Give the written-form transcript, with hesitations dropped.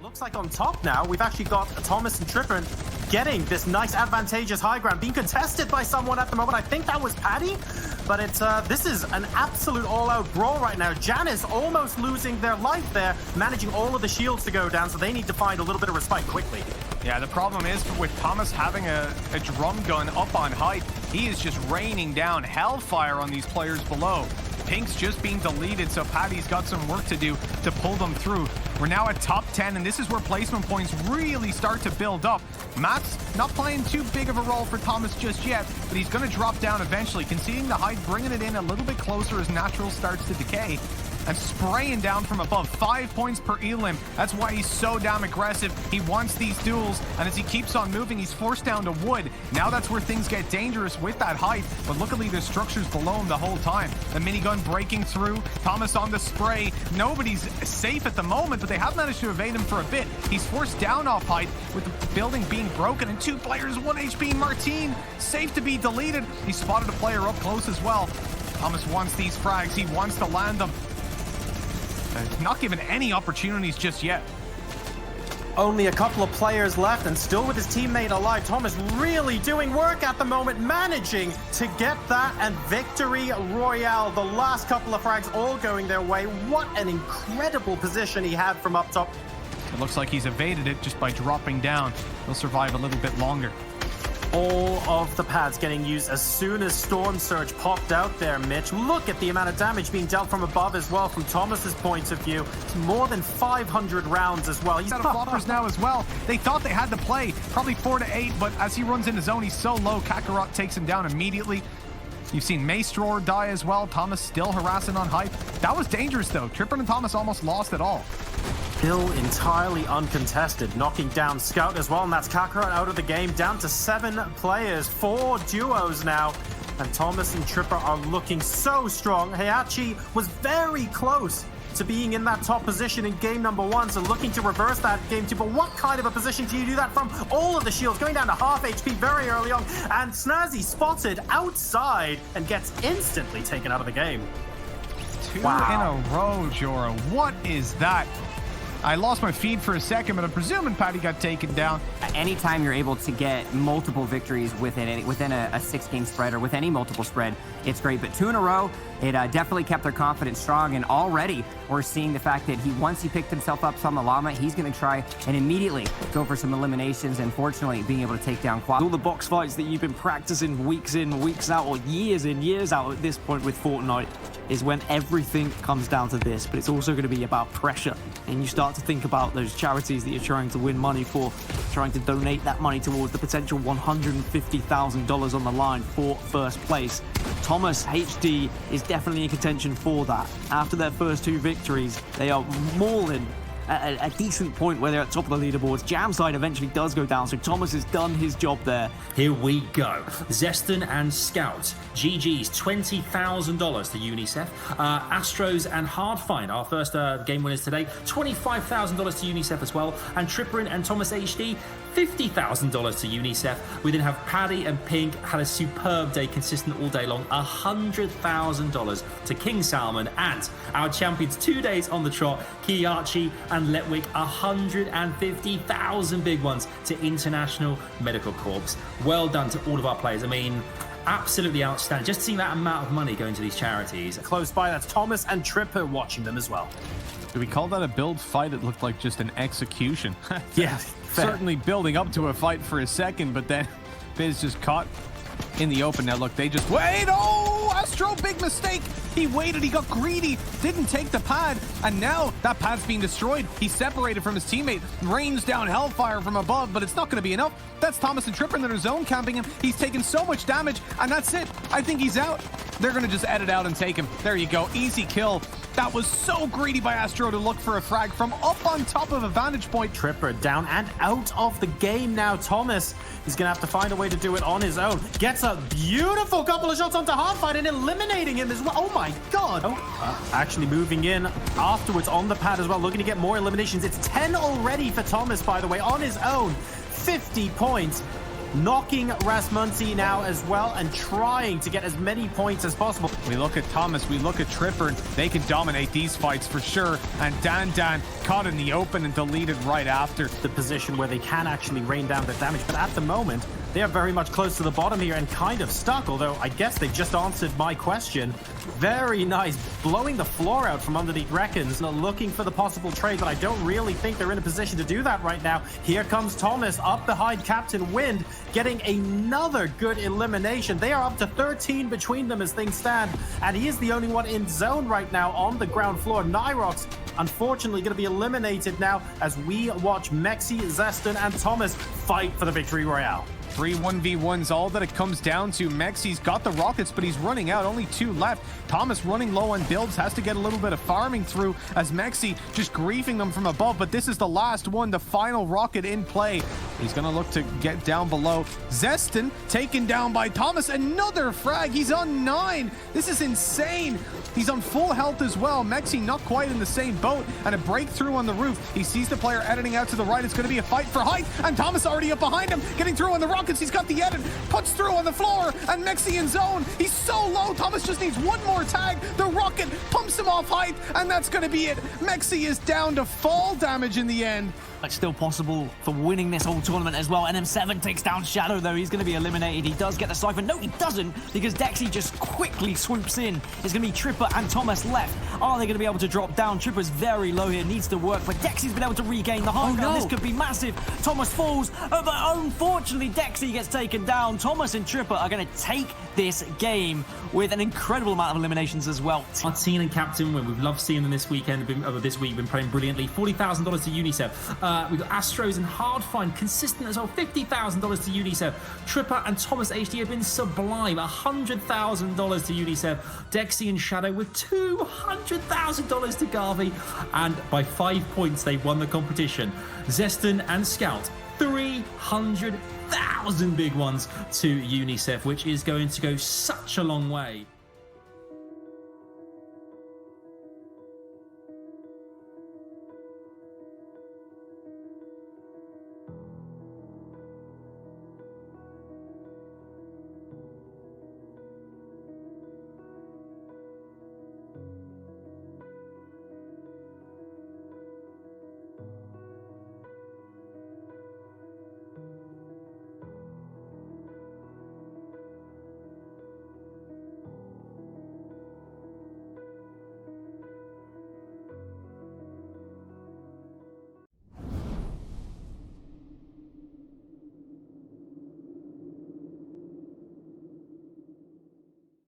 Looks like on top now, we've actually got Thomas and Trippernn getting this nice advantageous high ground, being contested by someone at the moment. I think that was Paddy, but it's this is an absolute all-out brawl right now. Janice almost losing their life there, managing all of the shields to go down, so they need to find a little bit of respite quickly. Yeah, the problem is with Thomas having a drum gun up on height, he is just raining down hellfire on these players below. Pink's just being deleted, so Paddy's got some work to do to pull them through. We're now at top 10, and this is where placement points really start to build up. Matt's not playing too big of a role for Thomas just yet, but he's going to drop down eventually, conceding the height, bringing it in a little bit closer as Natural starts to decay. And spraying down from above, 5 points per elim. That's why he's so damn aggressive. He wants these duels, and as he keeps on moving, he's forced down to wood. Now that's where things get dangerous with that height, but luckily there's structures below him the whole time. The minigun breaking through, Thomas on the spray. Nobody's safe at the moment, but they have managed to evade him for a bit. He's forced down off height with the building being broken, and 2 players, 1 HP. Martin, safe to be deleted. He spotted a player up close as well. Thomas wants these frags. He wants to land them. Not given any opportunities just yet. Only a couple of players left, and still with his teammate alive. Thomas really doing work at the moment, managing to get that, and victory royale. The last couple of frags all going their way. What an incredible position he had from up top. It looks like he's evaded it just by dropping down. He'll survive a little bit longer. All of the pads getting used as soon as Storm Surge popped out there, Mitch. Look at the amount of damage being dealt from above as well, from Thomas's point of view. It's more than 500 rounds as well. He's out of floppers now as well. They thought they had to play, probably 4 to 8, but as he runs into zone, he's so low, Kakarot takes him down immediately. You've seen Maestro die as well. Thomas still harassing on height. That was dangerous though. Trippernn and Thomas almost lost it all. Still entirely uncontested, knocking down Scout as well, and that's Kakarot out of the game, down to 7 players, 4 duos now, and Thomas and Trippernn are looking so strong. Heihachi was very close to being in that top position in game number 1, so looking to reverse that game 2, but what kind of a position do you do that from? All of the shields going down to half HP very early on, and Snazzy spotted outside and gets instantly taken out of the game. 2 in a row, Jora. What is that? I lost my feed for a second, but I'm presuming Paddy got taken down. Anytime you're able to get multiple victories within a 6-game spread or with any multiple spread, it's great. But 2 in a row, it definitely kept their confidence strong. And already we're seeing the fact that once he picked himself up on the llama, he's going to try and immediately go for some eliminations. And fortunately, being able to take down Quad. All the box fights that you've been practicing weeks in, weeks out, or years in, years out at this point with Fortnite is when everything comes down to this. But it's also going to be about pressure. And you start to think about those charities that you're trying to win money for, trying to donate that money towards the potential $150,000 on the line for first place. Th0masHD is definitely in contention for that. After their first 2 victories, they are more than a decent point where they're at top of the leaderboards. Jamside eventually does go down, so Thomas has done his job there. Here we go. Zeston and Scout. GG's $20,000 to UNICEF. Astros and Hardfind, our first game winners today, $25,000 to UNICEF as well. And Trippernn and Th0masHD, $50,000 to UNICEF. We then have Paddy and Pink, had a superb day, consistent all day long, $100,000 to King Salmon. And our champions 2 days on the trot, Kiyachi and Letwick, 150,000 big ones to International Medical Corps. Well done to all of our players. I mean, absolutely outstanding. Just seeing that amount of money going to these charities. Close by, that's Thomas and Trippernn watching them as well. Do we call that a build fight? It looked like just an execution. Yeah, certainly building up to a fight for a second, but then Biz just caught in the open. Now look, they just wait. Oh, Astro, big mistake. He waited, he got greedy, didn't take the pad, and now that pad's being destroyed. He's separated from his teammate, rains down hellfire from above, but it's not going to be enough. That's Thomas and Trippernn that are zone camping him. He's taken so much damage, and that's it. I think he's out. They're going to just edit out and take him. There you go, easy kill. That was so greedy by Astro to look for a frag from up on top of a vantage point. Trippernn down and out of the game now. Thomas is going to have to find a way to do it on his own. Gets a beautiful couple of shots onto Hardfight and eliminating him as well. Oh my god. Actually moving in afterwards on the pad as well, looking to get more eliminations. It's 10 already for Thomas, by the way, on his own. 50 points. knocking Rasmussen now as well and trying to get as many points as possible. We look at Thomas, we look at Trippernn. They can dominate these fights for sure. And Dan caught in the open and deleted right after. The position where they can actually rain down the damage, but at the moment, they are very much close to the bottom here and kind of stuck, although I guess they just answered my question. Very nice, blowing the floor out from underneath Reckons, looking for the possible trade, but I don't really think they're in a position to do that right now. Here comes Thomas up behind Captain Wind, getting another good elimination. They are up to 13 between them as things stand, and he is the only one in zone right now on the ground floor. Nyrox, unfortunately, going to be eliminated now as we watch Mexi, Zeston, and Thomas fight for the victory royale. 3 1v1s, all that it comes down to. Mexi's got the rockets, but he's running out. Only 2 left. Thomas running low on builds, has to get a little bit of farming through as Mexi just griefing them from above. But this is the last one, the final rocket in play. He's going to look to get down below. Zeston taken down by Thomas. Another frag. He's on 9. This is insane. He's on full health as well. Mexi not quite in the same boat, and a breakthrough on the roof. He sees the player editing out to the right. It's going to be a fight for height, and Thomas already up behind him, getting through on the rockets. He's got the edit, puts through on the floor, and Mexi in zone. He's so low. Thomas just needs one more tag. The rocket pumps him off height, and that's going to be it. Mexi is down to fall damage in the end. It's still possible for winning this whole tournament as well. NM7 takes down Shadow, though. He's going to be eliminated. He does get the Siphon. No, he doesn't, because Dexy just quickly swoops in. It's going to be Tripper and Thomas left. Are they going to be able to drop down? Tripper's very low here, needs to work, but Dexy's been able to regain the high ground. This could be massive. Thomas falls, but unfortunately, Dexy gets taken down. Thomas and Tripper are going to take this game with an incredible amount of eliminations as well. Martin and Captain, when we've loved seeing them this weekend, this week, been playing brilliantly. $40,000 to UNICEF. We've got Astros and Hardfind, consistent as well, $50,000 to UNICEF. Tripper and Th0masHD have been sublime, $100,000 to UNICEF. Dexy and Shadow with $200,000 to Garvey, and by 5 points they've won the competition. Zeston and Scout, 300,000 big ones to UNICEF, which is going to go such a long way.